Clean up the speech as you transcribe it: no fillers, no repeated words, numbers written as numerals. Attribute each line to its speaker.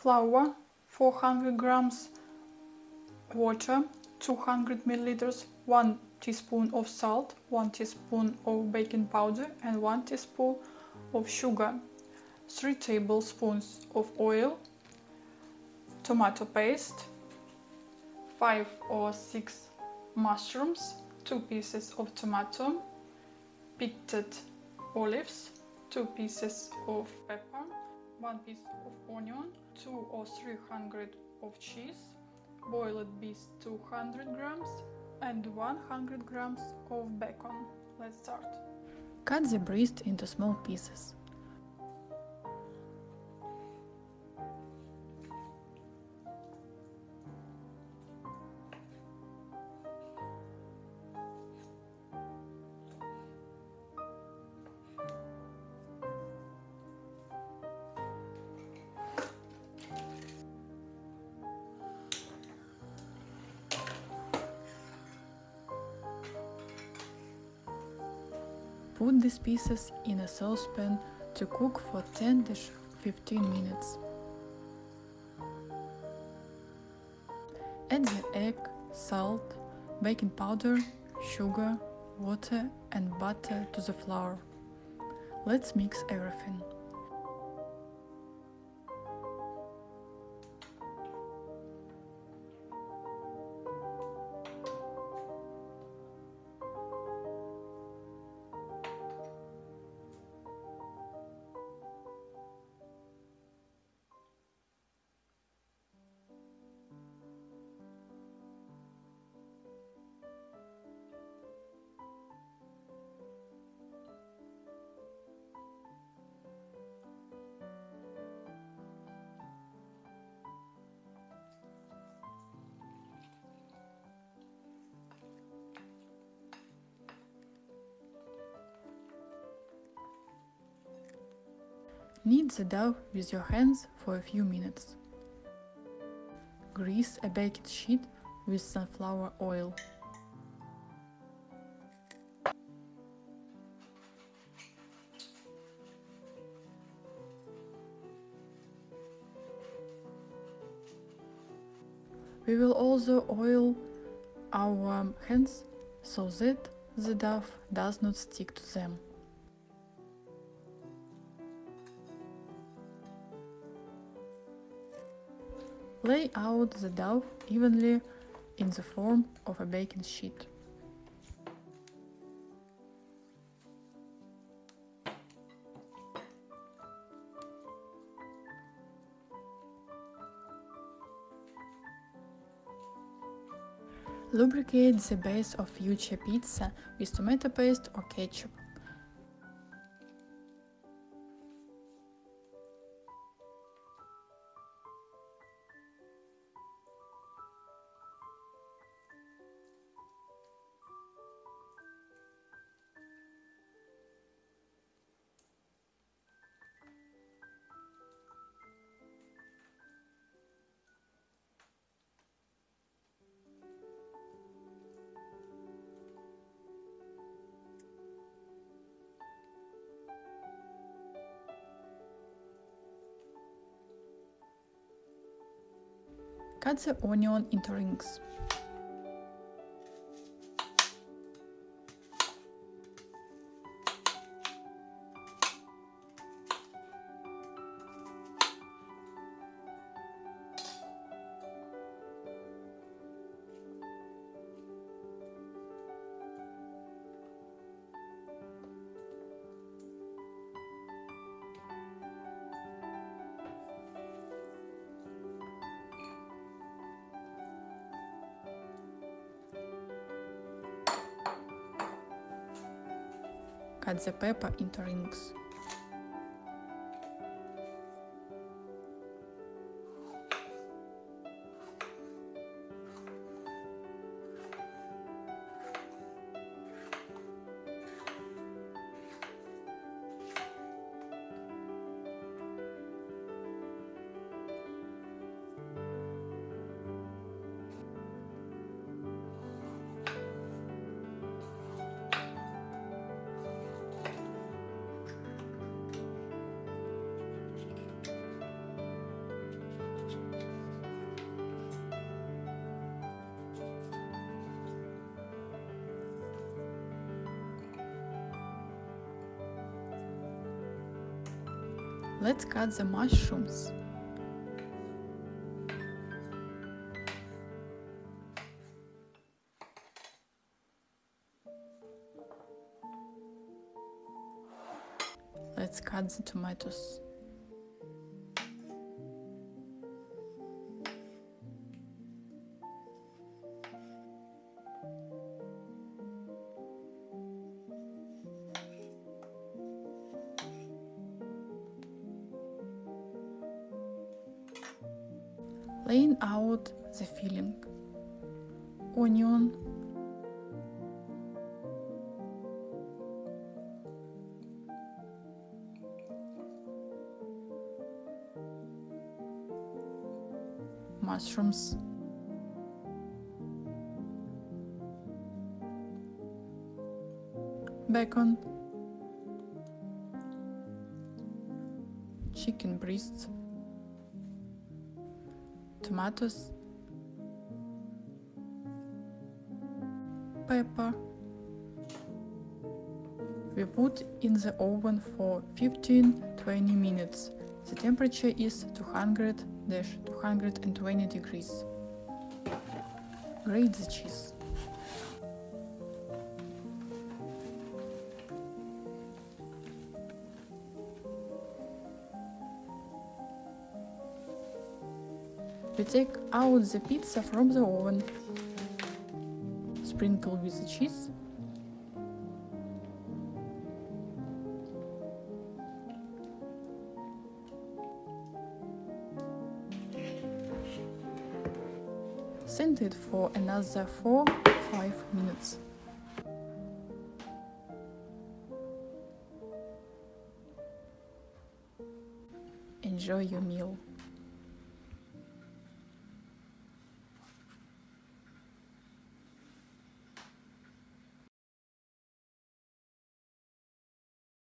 Speaker 1: flour 400 grams, water 200 milliliters, 1 teaspoon of salt, 1 teaspoon of baking powder and 1 teaspoon of sugar, 3 tablespoons of oil, tomato paste, 5 or 6 mushrooms, 2 pieces of tomato, pitted olives, 2 pieces of pepper, 1 piece of onion, 2 or 300 of cheese, boiled beef 200 grams and 100 grams of bacon. Let's start.
Speaker 2: Cut the breast into small pieces. Put these pieces in a saucepan to cook for 10 to 15 minutes. Add the egg, salt, baking powder, sugar, water and butter to the flour. Let's mix everything. Knead the dough with your hands for a few minutes. Grease a baking sheet with sunflower oil. We will also oil our hands so that the dough does not stick to them. Lay out the dough evenly in the form of a baking sheet. Lubricate the base of future pizza with tomato paste or ketchup. Cut the onion into rings. Cut the pepper into rings. Let's cut the mushrooms. Let's cut the tomatoes. Laying out the filling. Onion, mushrooms, bacon, chicken breasts, tomatoes, pepper. We put in the oven for 15-20 minutes. The temperature is 200-220 degrees. Grate the cheese. We take out the pizza from the oven. Sprinkle with the cheese. Send it for another 4-5 minutes. Enjoy your meal.